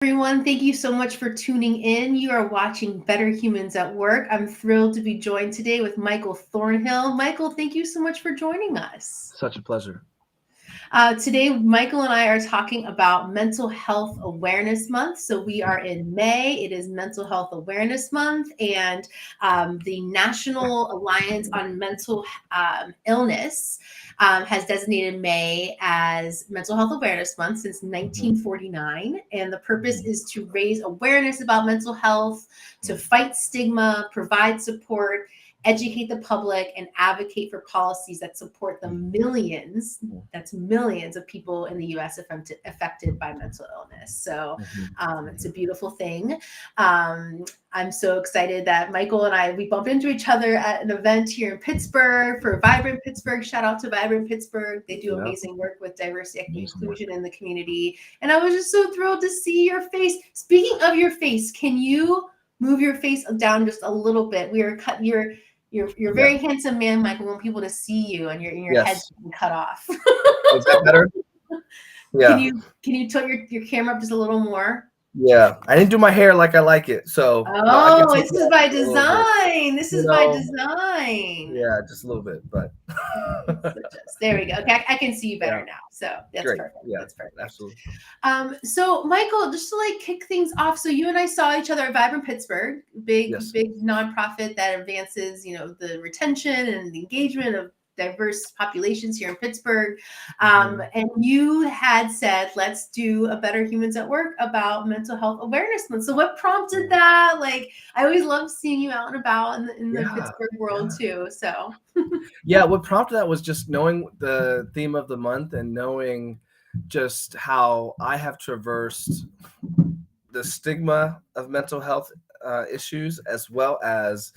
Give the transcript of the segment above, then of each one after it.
Everyone, thank you so much for tuning in. You are watching Better Humans at Work. I'm thrilled to be joined today with Michael Thornhill. Michael, thank you so much for joining us. Such a pleasure. Today, Michael and I are talking about Mental Health Awareness Month. So, we are in May. It is Mental Health Awareness Month, and the National Alliance on Mental Illness has designated May as Mental Health Awareness Month since 1949. And the purpose is to raise awareness about mental health, to fight stigma, provide support, educate the public, and advocate for policies that support the millions, that's millions of people in the US affected by mental illness. So it's a beautiful thing. I'm so excited that Michael and we bumped into each other at an event here in Pittsburgh for Vibrant Pittsburgh. Shout out to Vibrant Pittsburgh. They do amazing work with diversity, equity, inclusion in the community. And I was just so thrilled to see your face. Speaking of your face, can you move your face down just a little bit? You're a very handsome man, Michael. We want people to see you, and your head's being cut off. Is that better? Yeah. Can you tilt your camera up just a little more? Yeah, I didn't do my hair like I like it, so. This is by design. This is by design. Yeah, just a little bit, but. There we go. Okay, I can see you better now. So that's great. Perfect. Yeah, that's perfect. Absolutely. So Michael, just to kick things off, so you and I saw each other at Vibrant Pittsburgh, big nonprofit that advances, the retention and the engagement of diverse populations here in Pittsburgh. And you had said, let's do a Better Humans at Work about Mental Health Awareness Month. So what prompted that? I always love seeing you out and about in the Pittsburgh world too. So what prompted that was just knowing the theme of the month and knowing just how I have traversed the stigma of mental health issues, as well as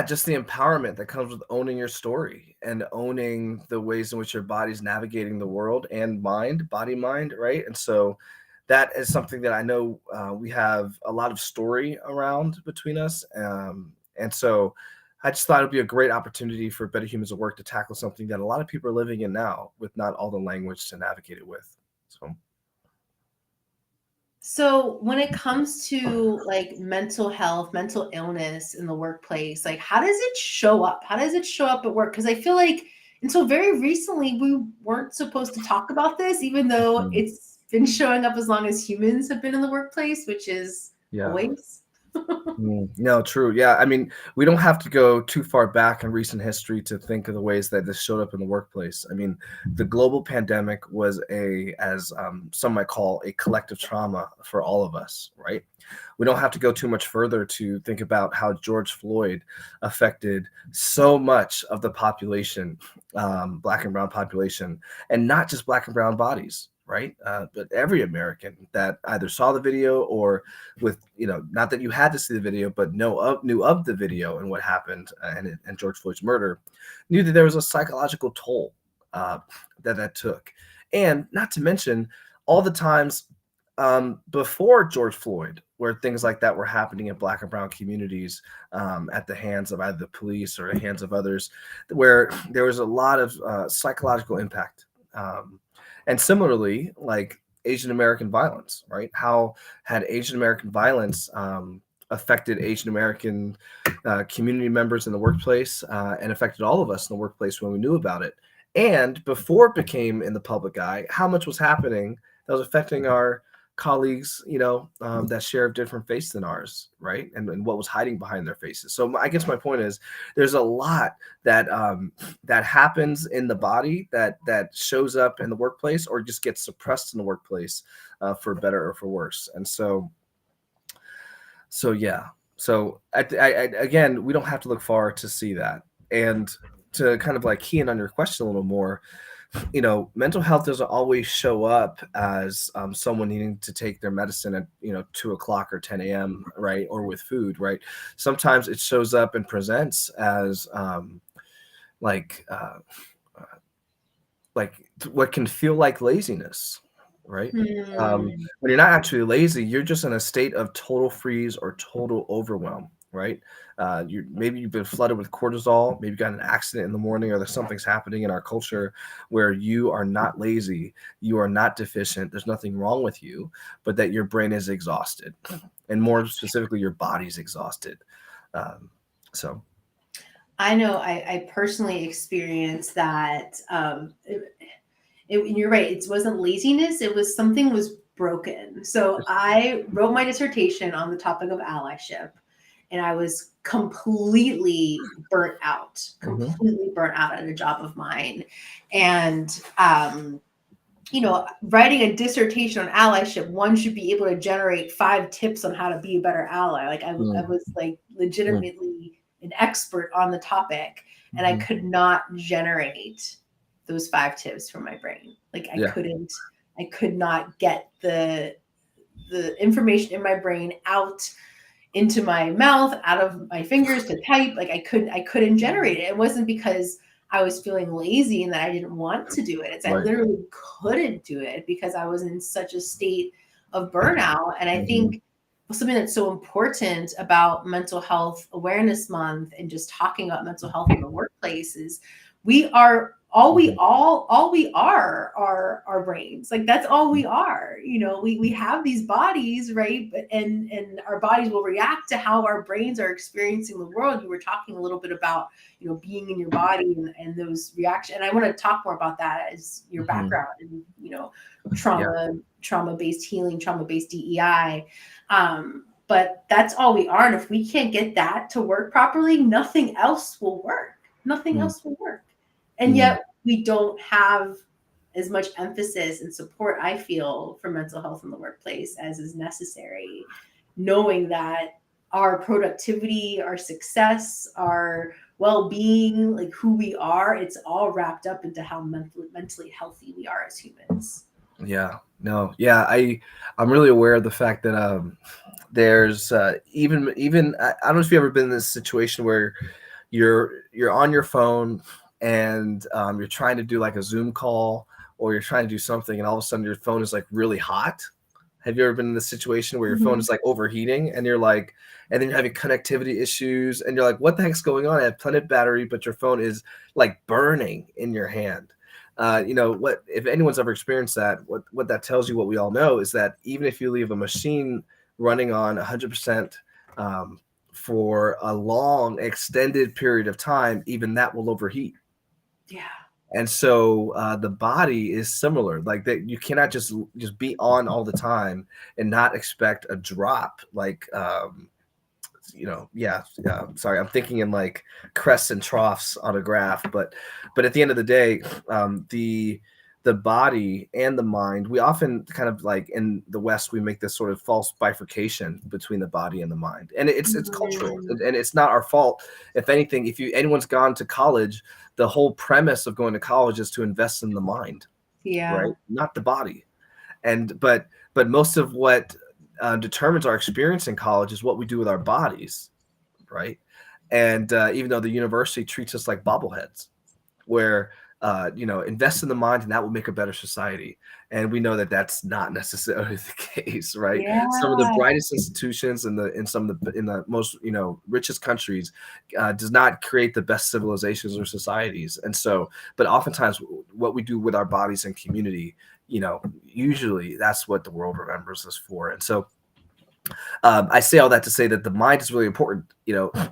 just the empowerment that comes with owning your story and owning the ways in which your body's navigating the world and body, mind, right? And so that is something that I know we have a lot of story around between us. And so I just thought it'd be a great opportunity for Better Humans at Work to tackle something that a lot of people are living in now with not all the language to navigate it with. So when it comes to mental health, mental illness in the workplace, how does it show up? How does it show up at work? Because I feel like until very recently, we weren't supposed to talk about this, even though it's been showing up as long as humans have been in the workplace, which is always. No, true. Yeah. I mean, we don't have to go too far back in recent history to think of the ways that this showed up in the workplace. I mean, the global pandemic was as some might call, a collective trauma for all of us, right? We don't have to go too much further to think about how George Floyd affected so much of the population, Black and brown population, and not just Black and brown bodies. Right. But every American that either saw the video or not that you had to see the video, but knew of the video and what happened and George Floyd's murder, knew that there was a psychological toll that took. And not to mention all the times before George Floyd, where things like that were happening in Black and brown communities at the hands of either the police or the hands of others, where there was a lot of psychological impact. And similarly, Asian American violence, right? How had Asian American violence affected Asian American community members in the workplace and affected all of us in the workplace when we knew about it? And before it became in the public eye, how much was happening that was affecting our colleagues, that share a different face than ours, right? And what was hiding behind their faces. So I guess my point is, there's a lot that that happens in the body that shows up in the workplace or just gets suppressed in the workplace for better or for worse. And so yeah. So I again, we don't have to look far to see that. And to kind of key in on your question a little more, mental health doesn't always show up as someone needing to take their medicine at 2 o'clock or 10 a.m. right, or with food, right? Sometimes it shows up and presents as what can feel like laziness, right? When you're not actually lazy, you're just in a state of total freeze or total overwhelm, right? Maybe you've been flooded with cortisol, maybe you got in an accident in the morning, or there's something's happening in our culture where you are not lazy, you are not deficient, there's nothing wrong with you, but that your brain is exhausted, and more specifically, your body's exhausted. Um, so, I know I personally experienced that. You're right. It wasn't laziness. It was something was broken. So I wrote my dissertation on the topic of allyship, and I was mhm, completely burnt out at a job of mine. And, writing a dissertation on allyship, one should be able to generate 5 tips on how to be a better ally. Like I mm, was like mm, legitimately an expert on the topic, and I mhm. could not generate those 5 tips from my brain. Like Yeah, I could not get the information in my brain out into my mouth, out of my fingers to type. Like I couldn't generate it. It wasn't because I was feeling lazy and that I didn't want to do it. It's I right. literally couldn't do it because I was in such a state of burnout. And I Mhm, think something that's so important about Mental Health Awareness Month and just talking about mental health in the workplace is we are mhm, all we are our brains. Like that's all we are. We have these bodies, right? But and our bodies will react to how our brains are experiencing the world. You were talking a little bit about being in your body and those reactions. And I want to talk more about that as your mhm. background and Yeah. trauma-based healing, trauma-based DEI. But that's all we are. And if we can't get that to work properly, nothing else will work. Nothing Mm, else will work. And mm, yet we don't have as much emphasis and support, I feel, for mental health in the workplace as is necessary, knowing that our productivity, our success, our well-being, like who we are, it's all wrapped up into how mentally healthy we are as humans. yeah. No. Yeah. I'm really aware of the fact that there's even I don't know if you've ever been in this situation where you're on your phone and you're trying to do like a Zoom call, or you're trying to do something, and all of a sudden your phone is like really hot. Have you ever been in this situation where your phone Mhm. is like overheating, and you're like, and then you're having connectivity issues, and you're like, what the heck's going on? I have plenty of battery, but your phone is like burning in your hand. What if anyone's ever experienced that? What that tells you, what we all know, is that even if you leave a machine running on 100% for a long, extended period of time, even that will overheat. Yeah. And so the body is similar, like that. You cannot just be on all the time and not expect a drop. Like yeah, sorry, I'm thinking in like crests and troughs on a graph, but at the end of the day, the body and the mind, we often kind of like in the West, we make this sort of false bifurcation between the body and the mind, and it's cultural, Mm, and it's not our fault. If anything, if anyone's gone to college, the whole premise of going to college is to invest in the mind, right, yeah. not the body. And but most of what determines our experience in college is what we do with our bodies, right? And even though the university treats us like bobbleheads, where invest in the mind and that will make a better society, and we know that that's not necessarily the case, right? Some of the Yeah. brightest institutions in some of the in the most richest countries does not create the best civilizations or societies. And so, but oftentimes what we do with our bodies and community, usually that's what the world remembers us for. And so I say all that to say that the mind is really important,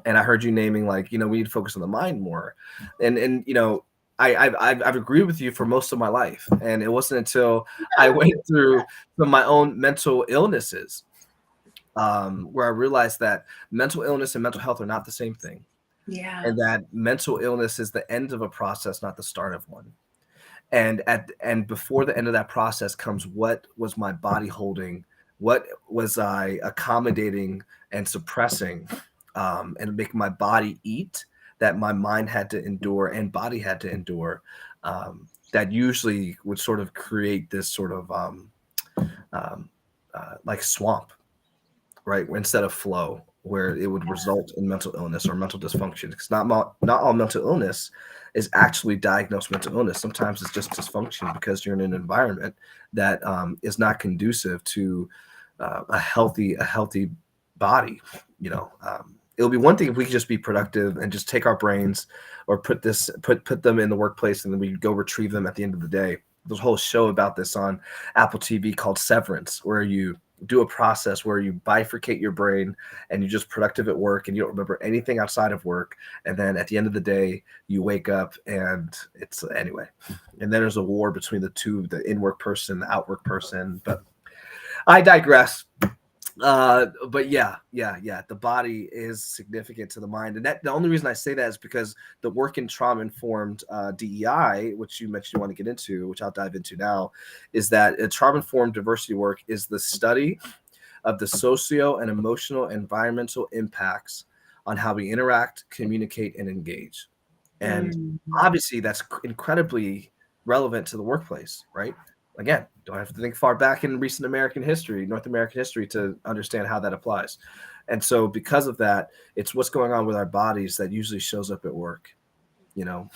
and I heard you naming, like, we need to focus on the mind more. And I've agreed with you for most of my life. And it wasn't until I went through some of my own mental illnesses where I realized that mental illness and mental health are not the same thing. Yeah. And that mental illness is the end of a process, not the start of one. And before the end of that process comes, what was my body holding, what was I accommodating and suppressing, and making my body eat, that my mind had to endure and body had to endure, that usually would sort of create this sort of um, like swamp, right? Instead of flow, where it would result in mental illness or mental dysfunction. Because not all mental illness is actually diagnosed mental illness. Sometimes it's just dysfunction because you're in an environment that is not conducive to a healthy body. It'll be one thing if we could just be productive and just take our brains or put them in the workplace and then we go retrieve them at the end of the day. There's a whole show about this on Apple TV called Severance, where you do a process where you bifurcate your brain and you're just productive at work and you don't remember anything outside of work. And then at the end of the day, you wake up and it's anyway. And then there's a war between the two, the in-work person, the out-work person. But I digress. But yeah, the body is significant to the mind, and that the only reason I say that is because the work in trauma informed DEI, which you mentioned you want to get into, which I'll dive into now, is that trauma informed diversity work is the study of the socio and emotional environmental impacts on how we interact, communicate, and engage. And Mm. obviously, that's incredibly relevant to the workplace, right? Again, don't have to think far back in recent American history, North American history, to understand how that applies. And so, because of that, it's what's going on with our bodies that usually shows up at work, you know?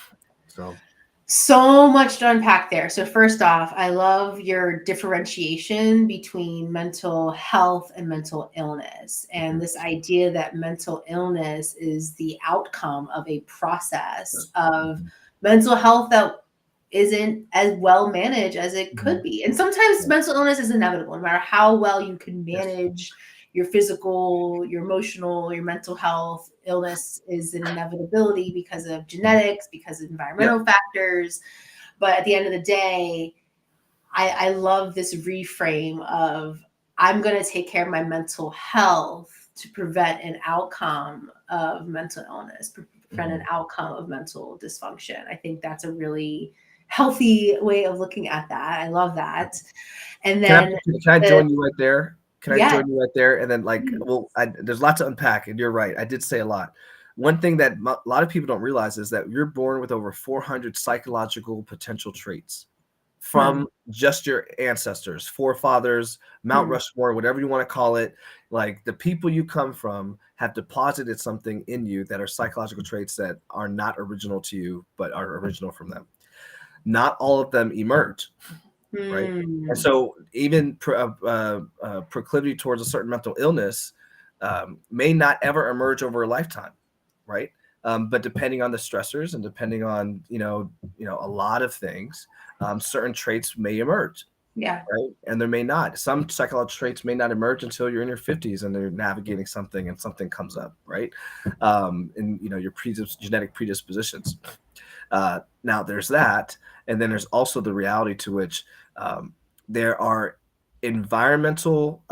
So, So much to unpack there. So, first off, I love your differentiation between mental health and mental illness, and this idea that mental illness is the outcome of a process of mental health that isn't as well managed as it could mhm, be. And sometimes yeah, mental illness is inevitable, no matter how well you can yes, manage your physical, your emotional, your mental health. Illness is an inevitability because of mhm, genetics, because of yep, environmental factors. But at the end of the day, I love this reframe of I'm going to take care of my mental health to prevent an outcome of mental illness, prevent an mhm. outcome of mental dysfunction. I think that's a really healthy way of looking at that. I love that. And Can I then can I the join you right there? Can I yeah, join you right there? And then, like, well, there's lots to unpack, and you're right. I did say a lot. One thing that a lot of people don't realize is that you're born with over 400 psychological potential traits hmm, from just your ancestors, forefathers, Mount hmm, Rushmore, whatever you want to call it. Like the people you come from have deposited something in you that are psychological traits that are not original to you, but are original from them. Not all of them emerge, right? And hmm, so even proclivity towards a certain mental illness may not ever emerge over a lifetime, right? But depending on the stressors and depending on a lot of things, certain traits may emerge, yeah, right? And there may not. Some psychological traits may not emerge until you're in your 50s and they're navigating something and something comes up, right? And your genetic predispositions. Now there's that, and then there's also the reality to which um, there are environmental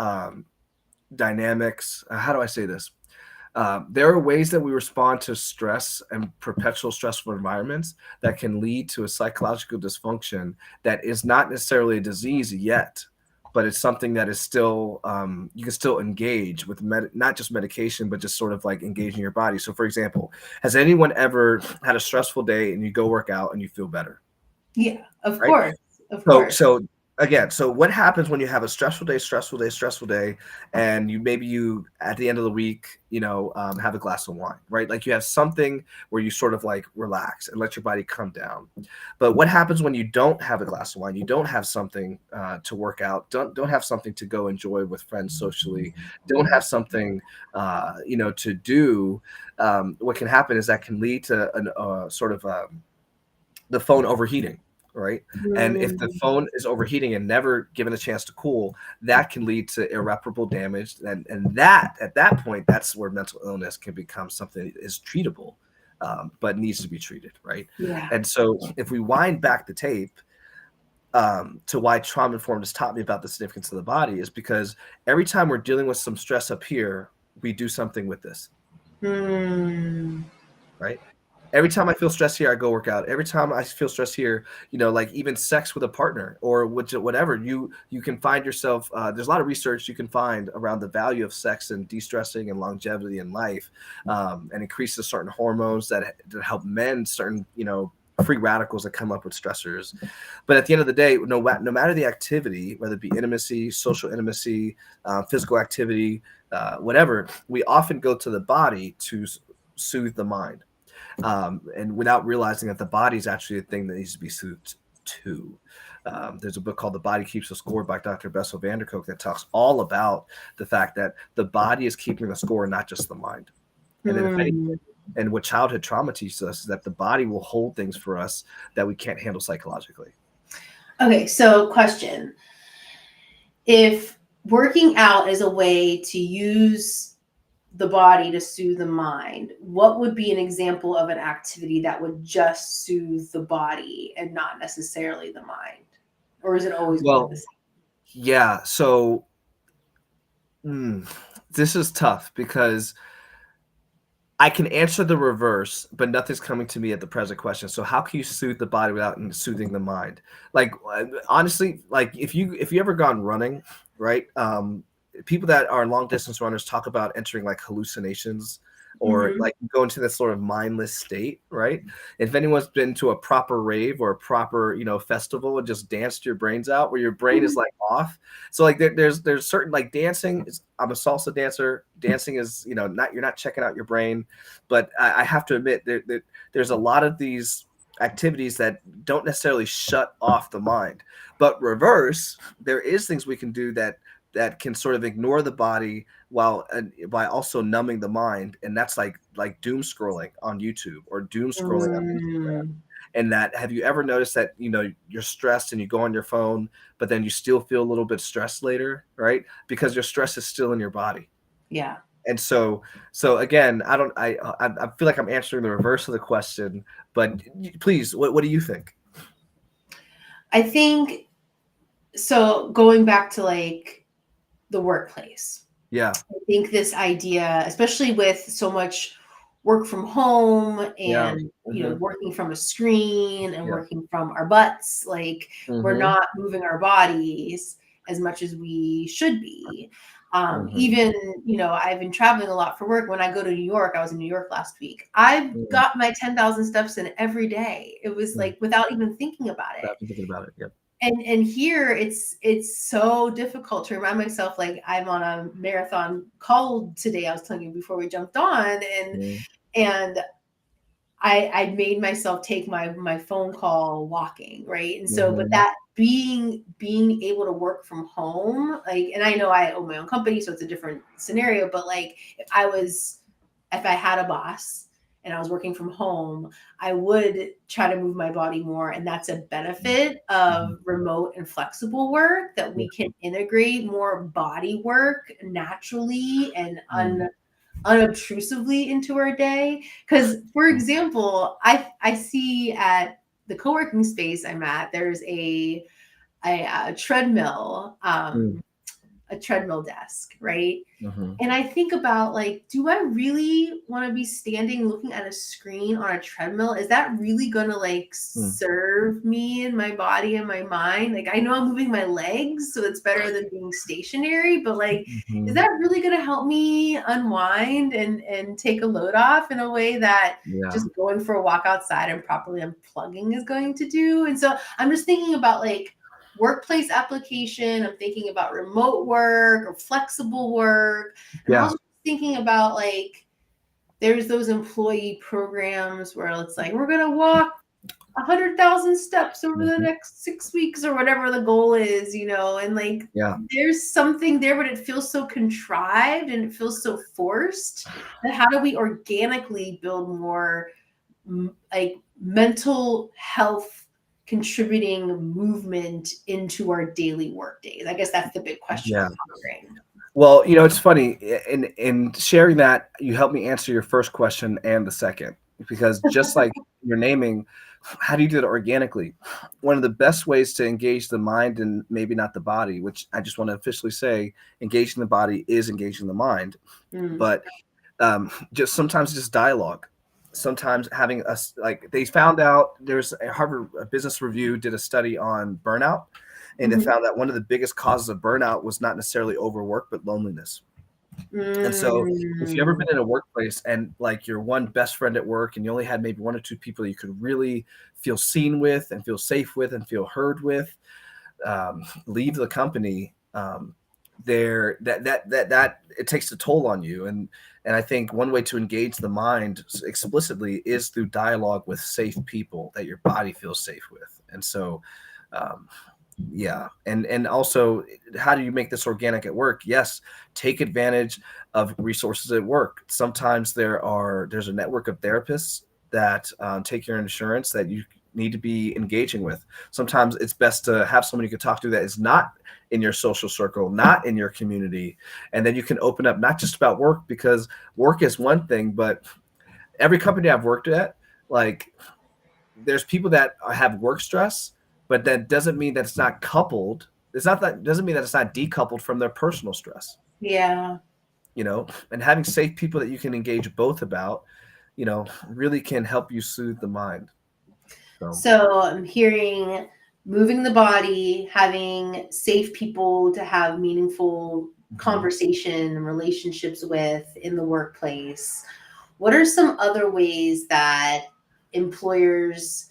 dynamics. How do I say this? There are ways that we respond to stress and perpetual stressful environments that can lead to a psychological dysfunction that is not necessarily a disease yet, but it's something that is still you can still engage with not just medication, but just sort of like engaging your body. So, for example, has anyone ever had a stressful day and you go work out and you feel better, yeah, of right? course, of So course. so again, so what happens when you have a stressful day, and you at the end of the week, have a glass of wine, right? Like you have something where you sort of like relax and let your body come down. But what happens when you don't have a glass of wine? You don't have something to work out. Don't have something to go enjoy with friends socially. Don't have something to do. What can happen is that can lead to an sort of the phone overheating, right? And if the Mm, phone is overheating and never given a chance to cool, that can lead to irreparable damage. And that at that point, that's where mental illness can become something that is treatable, but needs to be treated, right? yeah. And so if we wind back the tape to why trauma informed has taught me about the significance of the body is because every time we're dealing with some stress up here, we do something with this, Mm, right? Every time I feel stressed here, I go work out. Every time I feel stressed here, like even sex with a partner or whatever, you can find yourself. There's a lot of research you can find around the value of sex and de-stressing and longevity in life, and increases certain hormones that help mend certain free radicals that come up with stressors. But at the end of the day, no matter the activity, whether it be intimacy, social intimacy, physical activity, whatever, we often go to the body to soothe the mind, and without realizing that the body is actually a thing that needs to be soothed too. There's a book called The Body Keeps the Score by Dr. Bessel van der Kolk that talks all about the fact that the body is keeping the score, not just the mind. And then if any, Mm. and what childhood trauma teaches us is that the body will hold things for us that we can't handle psychologically. Okay, so question. If working out is a way to use the body to soothe the mind, what would be an example of an activity that would just soothe the body and not necessarily the mind? Or is it always one of the Well, same? yeah. So this is tough because I can answer the reverse, but nothing's coming to me at the present question. So how can you soothe the body without soothing the mind? Like honestly, like if you ever gone running, right? People that are long distance runners talk about entering like hallucinations or Mm-hmm. like go into this sort of mindless state, right? If anyone's been to a proper rave or a proper, festival and just danced your brains out where your brain is like off. So like there's certain like dancing is, I'm a salsa dancer. Dancing is, not, you're not checking out your brain, but I have to admit that there's a lot of these activities that don't necessarily shut off the mind, but reverse, there is things we can do that can sort of ignore the body while by also numbing the mind, and that's like doom scrolling on YouTube or doom scrolling on Instagram. Mm, And that, have you ever noticed that you're stressed and you go on your phone, but then you still feel a little bit stressed later, right? Because your stress is still in your body. yeah. And so again, I feel like I'm answering the reverse of the question, but please, what do you think? I think so. Going back to like the workplace, Yeah, I think this idea, especially with so much work from home yeah, and hmm, working from a screen and yeah, working from our butts, like we're hmm, not moving our bodies as much as we should be. hmm, Even I've been traveling a lot for work. When I go to New York, I was in New York last week. I've got my 10,000 steps in every day. It was hmm. like without even thinking about it. I've been thinking about it. Yep. And here it's so difficult to remind myself, like I'm on a marathon call today. I was telling you before we jumped on, and I made myself take my phone call walking, right? And so, but Mm-hmm. that being able to work from home, like, and I know I own my own company, so it's a different scenario, but like if I had a boss and I was working from home, I would try to move my body more. And that's a benefit Mm-hmm. of remote and flexible work, that Yeah. we can integrate more body work naturally and Mm-hmm. unobtrusively into our day. Because, for example, I see at the co-working space I'm at, there's a treadmill, a treadmill desk, right? Mm-hmm. And I think about, like, do I really want to be standing looking at a screen on a treadmill? Is that really going to like serve me and my body and my mind? Like, I know I'm moving my legs, so it's better than being stationary, but like, is Mm-hmm. that really going to help me unwind and take a load off in a way that Yeah. just going for a walk outside and properly unplugging is going to do? And so I'm just thinking about like workplace application. I'm thinking about remote work or flexible work. I'm Yeah. also thinking about like there's those employee programs where it's like we're gonna walk 100,000 steps over the Mm-hmm. next 6 weeks or whatever the goal is, and like Yeah. there's something there, but it feels so contrived and it feels so forced. That how do we organically build more like mental health contributing movement into our daily work days? I guess that's the big question Yeah. I'm pondering. Well, it's funny in sharing that you helped me answer your first question and the second, because just like you're naming, how do you do it organically? One of the best ways to engage the mind and maybe not the body, which I just want to officially say, engaging the body is engaging the mind, Mm. but just sometimes just dialogue. Sometimes having us, like, they found out, there's a Harvard Business Review did a study on burnout, and it Mhm. found that one of the biggest causes of burnout was not necessarily overwork but loneliness. And so if you ever Mm. been in a workplace and like your one best friend at work and you only had maybe one or two people you could really feel seen with and feel safe with and feel heard with, leave the company, there that it takes a toll on you. And I think one way to engage the mind explicitly is through dialogue with safe people that your body feels safe with. And so, um, Yeah. And also, how do you make this organic at work? Yes, take advantage of resources at work. Sometimes there's a network of therapists that take your insurance that you need to be engaging with. Sometimes it's best to have someone you can talk to that is not in your social circle, not in your community, and then you can open up not just about work, because work is one thing, but every company I've worked at, like, there's people that have work stress, but that doesn't mean that it's not coupled. It's not that doesn't mean that it's not decoupled from their personal stress, Yeah. and having safe people that you can engage both about, really can help you soothe the mind. So, So I'm hearing moving the body, having safe people to have meaningful mhm. conversation and relationships with in the workplace. What are some other ways that employers,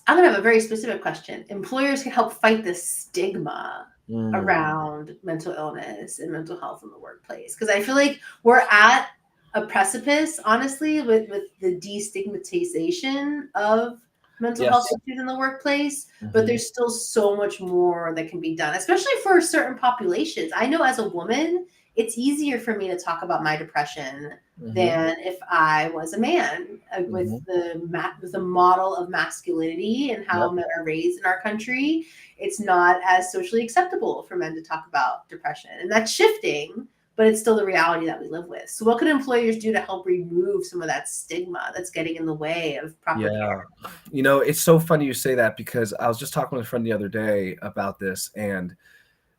I'm going to have a very specific question. Employers can help fight the stigma Mm, around mental illness and mental health in the workplace. Because I feel like we're at a precipice, honestly, with the destigmatization of mental health yes. issues in the workplace. But Hmm. there's still so much more that can be done, especially for certain populations. I know as a woman, it's easier for me to talk about my depression Hmm. than if I was a man, with Hmm. the model of masculinity and how Yep. men are raised in our country. It's not as socially acceptable for men to talk about depression, and that's shifting. But it's still the reality that we live with. So, what can employers do to help remove some of that stigma that's getting in the way of proper Yeah. care? It's so funny you say that, because I was just talking with a friend the other day about this, and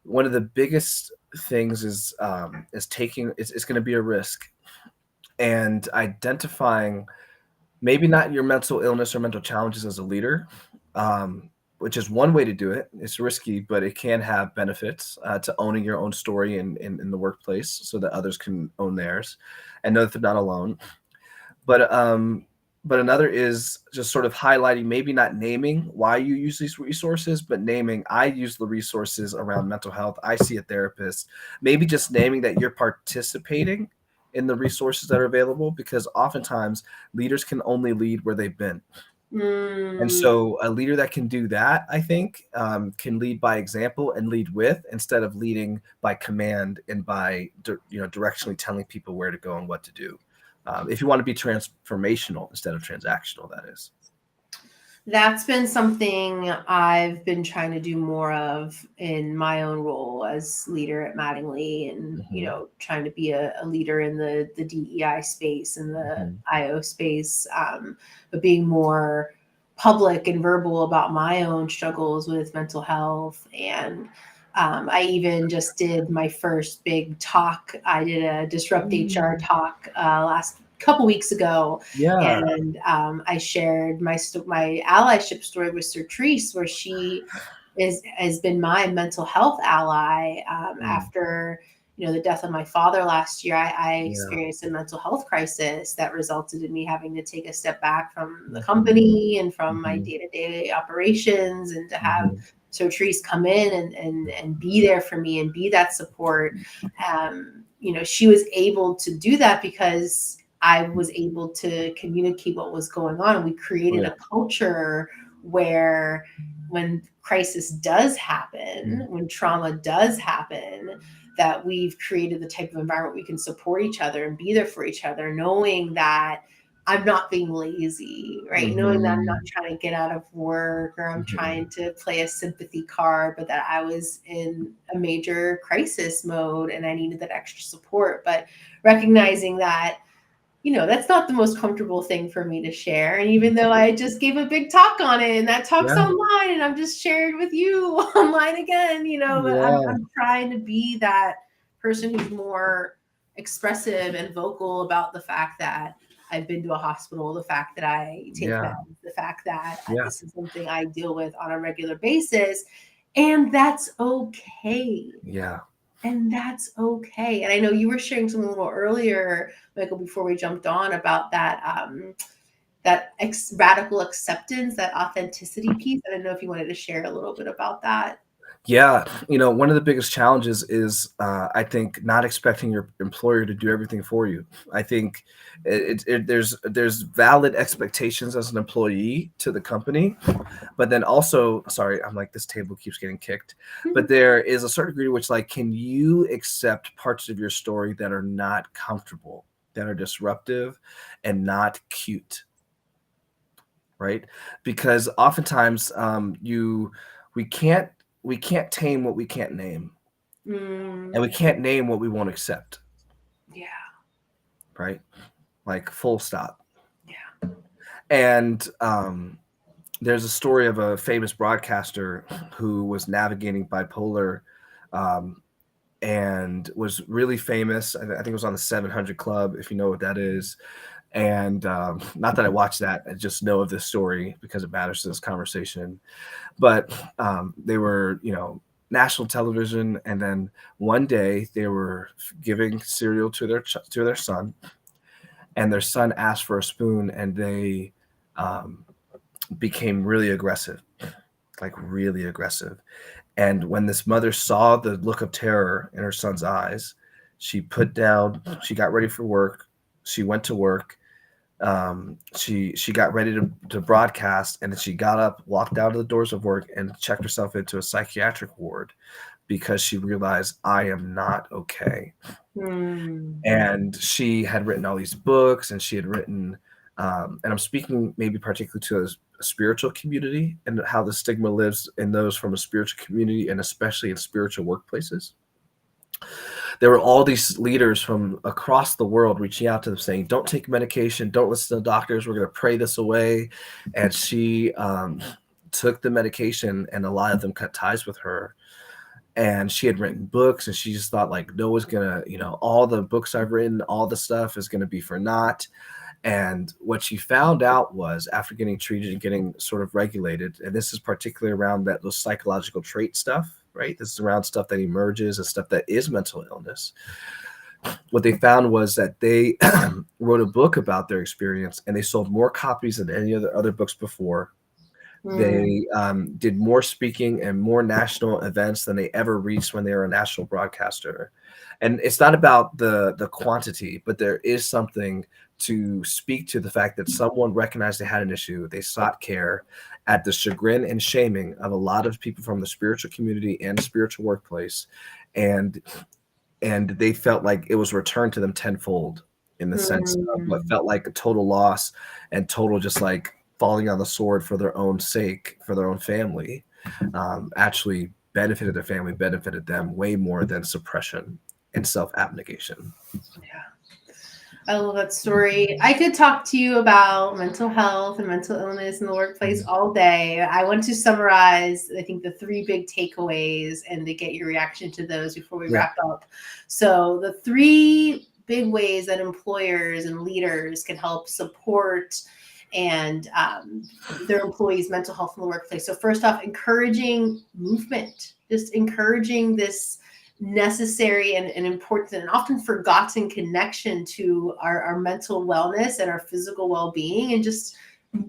one of the biggest things is taking it's going to be a risk, and identifying maybe not your mental illness or mental challenges as a leader, which is one way to do it. It's risky, but it can have benefits, to owning your own story in the workplace so that others can own theirs and know that they're not alone. But another is just sort of highlighting, maybe not naming why you use these resources, but naming, I use the resources around mental health. I see a therapist. Maybe just naming that you're participating in the resources that are available, because oftentimes leaders can only lead where they've been. And Mm, so a leader that can do that, I think, can lead by example and lead with, instead of leading by command and by directionally telling people where to go and what to do. If you want to be transformational instead of transactional, that is. that's been something I've been trying to do more of in my own role as leader at Mattingly, and Hmm. trying to be a leader in the DEI space and the Hmm. IO space, but being more public and verbal about my own struggles with mental health. And I even just did my first big talk. I did a Disrupt HR Mm. talk last couple weeks ago, Yeah. and I shared my allyship story with Certrice, where she has been my mental health ally, Mm. after the death of my father last year. I Yeah. experienced a mental health crisis that resulted in me having to take a step back from the Hmm. company and from my Hmm. day-to-day operations, and to have Hmm. Certrice come in and be there for me and be that support. She was able to do that because I was able to communicate what was going on. And we created Right. a culture where when crisis does happen, Mm. when trauma does happen, that we've created the type of environment we can support each other and be there for each other, knowing that I'm not being lazy, right? Knowing that I'm not Hmm. trying to get out of work, or I'm Hmm. trying to play a sympathy card, but that I was in a major crisis mode and I needed that extra support. But recognizing that that's not the most comfortable thing for me to share. And even though I just gave a big talk on it, and that talk's Yeah. online, and I'm just shared with you online again, but Yeah. I'm trying to be that person who's more expressive and vocal about the fact that I've been to a hospital, the fact that I take Yeah. meds, the fact that Yeah. this is something I deal with on a regular basis. And that's okay. Yeah. And that's okay. And I know you were sharing something a little earlier, Michael, before we jumped on, about that radical acceptance, that authenticity piece. I don't know if you wanted to share a little bit about that. Yeah, one of the biggest challenges is, I think, not expecting your employer to do everything for you. I think there's valid expectations as an employee to the company, but then also, sorry, I'm like this table keeps getting kicked, but there is a certain degree to which, like, can you accept parts of your story that are not comfortable, that are disruptive, and not cute, right? Because oftentimes, we can't we can't tame what we can't name, and we Mm, can't name what we won't accept, yeah, right? Like, full stop. yeah. And there's a story of a famous broadcaster who was navigating bipolar, um, and was really famous. I think it was on the 700 Club, if you know what that is. And not that I watch that, I just know of this story because it matters to this conversation. But they were, national television, and then one day they were giving cereal to their son, and their son asked for a spoon, and they um, became really aggressive, like really aggressive. And when this mother saw the look of terror in her son's eyes, she got ready for work, she went to work, she got ready to broadcast, and then she got up, walked out of the doors of work, and checked herself into a psychiatric ward because she realized, I am not okay. Mm, And she had written all these books, and she had written, and I'm speaking maybe particularly to a spiritual community and how the stigma lives in those from a spiritual community, and especially in spiritual workplaces. There were all these leaders from across the world reaching out to them saying, don't take medication, don't listen to doctors, we're going to pray this away. And she took the medication, and a lot of them cut ties with her. And she had written books, and she just thought, like, no one's gonna, all the books I've written, all the stuff is gonna be for naught. And what she found out was, after getting treated and getting sort of regulated, and this is particularly around those psychological trait stuff, right? This is around stuff that emerges and stuff that is mental illness. What they found was that they wrote a book about their experience, and they sold more copies than any other books before. mm, They did more speaking and more national events than they ever reached when they were a national broadcaster. And it's not about the quantity, but there is something to speak to the fact that someone recognized they had an issue. They sought care at the chagrin and shaming of a lot of people from the spiritual community and spiritual workplace, and they felt like it was returned to them tenfold, in the sense of what mm. felt like a total loss and total just like falling on the sword for their own sake, for their own family, actually benefited their family, benefited them way more than suppression and self-abnegation. Yeah. I love that story. I could talk to you about mental health and mental illness in the workplace all day. I want to summarize, I think, the three big takeaways and to get your reaction to those before we Yeah. wrap up. So, the three big ways that employers and leaders can help support and their employees' mental health in the workplace. So, first off, encouraging movement, just encouraging this necessary and important and often forgotten connection to our mental wellness and our physical well-being, and just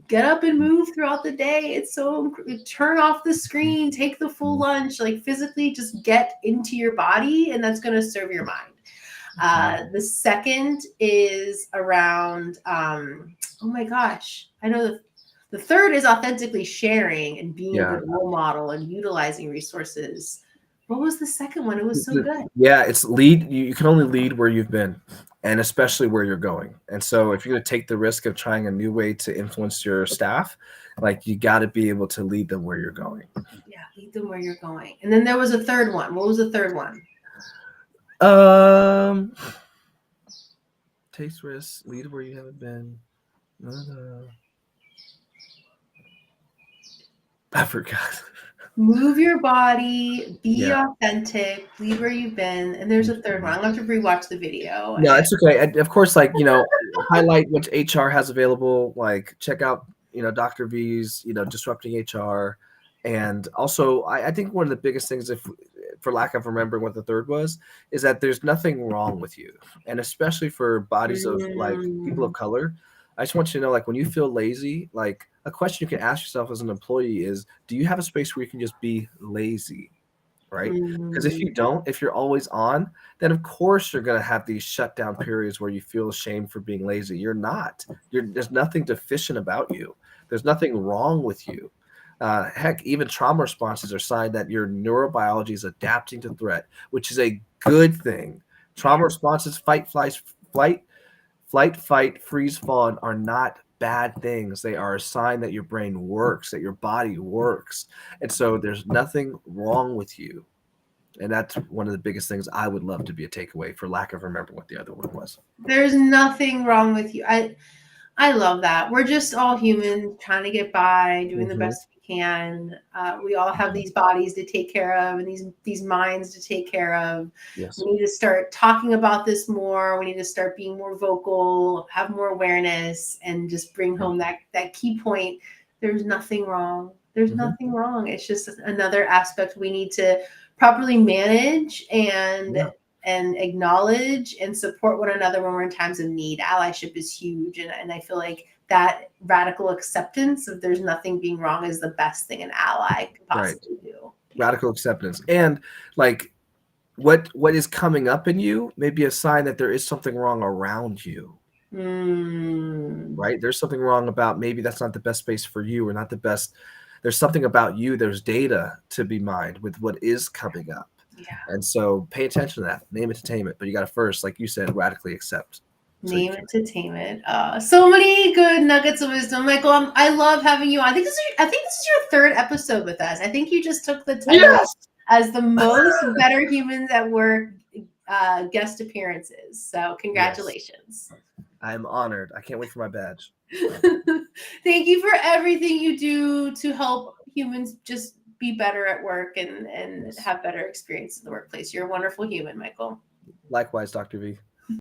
get up and move throughout the day. It's so, turn off the screen, take the full lunch, like physically just get into your body, and that's going to serve your mind. The second is around, oh my gosh, I know the third is authentically sharing and being a Yeah. good role model and utilizing resources. What was the second one? It was so good. Yeah, it's lead. You can only lead where you've been, and especially where you're going. And so, if you're going to take the risk of trying a new way to influence your staff, like, you got to be able to lead them where you're going. Yeah, lead them where you're going. And then there was a third one. What was the third one? Um, take risks, lead where you haven't been. I forgot. Move your body, be Yeah. authentic, lead where you've been. And there's a third one. I'm going to have to rewatch the video. No, And it's okay. And of course, like, highlight what HR has available. Like, check out, Dr. V's, Disrupting HR. And also, I think one of the biggest things, if for lack of remembering what the third was, is that there's nothing wrong with you. And especially for bodies of, like, people of mm, color, I just want you to know, like, when you feel lazy, like, a question you can ask yourself as an employee is, do you have a space where you can just be lazy? right? Because if Mm, you don't, if you're always on, then of course you're going to have these shutdown periods where you feel ashamed for being lazy. You're not. There's nothing deficient about you. There's nothing wrong with you. Heck, even trauma responses are a sign that your neurobiology is adapting to threat, which is a good thing. Trauma responses, flight, fight, freeze, fawn are not bad things. They are a sign that your brain works, that your body works. And so there's nothing wrong with you. And that's one of the biggest things I would love to be a takeaway, for lack of remembering what the other one was. there's nothing wrong with you. I love that. We're just all humans trying to get by, doing the Mhm. best we can. We all have these bodies to take care of and these minds to take care of. Yes. We need to start talking about this more. We need to start being more vocal, have more awareness, and just bring home that key point. There's nothing wrong. There's Mhm. nothing wrong. It's just another aspect we need to properly manage Yeah. and acknowledge and support one another when we're in times of need. Allyship is huge. And I feel like that radical acceptance of there's nothing being wrong is the best thing an ally could Right. possibly do. Yeah. Radical acceptance. And like what is coming up in you may be a sign that there is something wrong around you. Mm, Right? There's something wrong about, maybe that's not the best space for you, or not the best. There's something about you. There's data to be mined with what is coming up. yeah. And so pay attention to that. Name it to tame it. But you got to first, like you said, radically accept. So you Name can. it to tame it. So many good nuggets of wisdom, Michael. I love having you on. I think this is your third episode with us. I think you just took the title Yes. as the most Better Humans at Work guest appearances. So Yes. congratulations. I'm honored. I can't wait for my badge. Thank you for everything you do to help humans just be better at work and Yes. have better experiences in the workplace. You're a wonderful human, Michael. Likewise, Dr. V.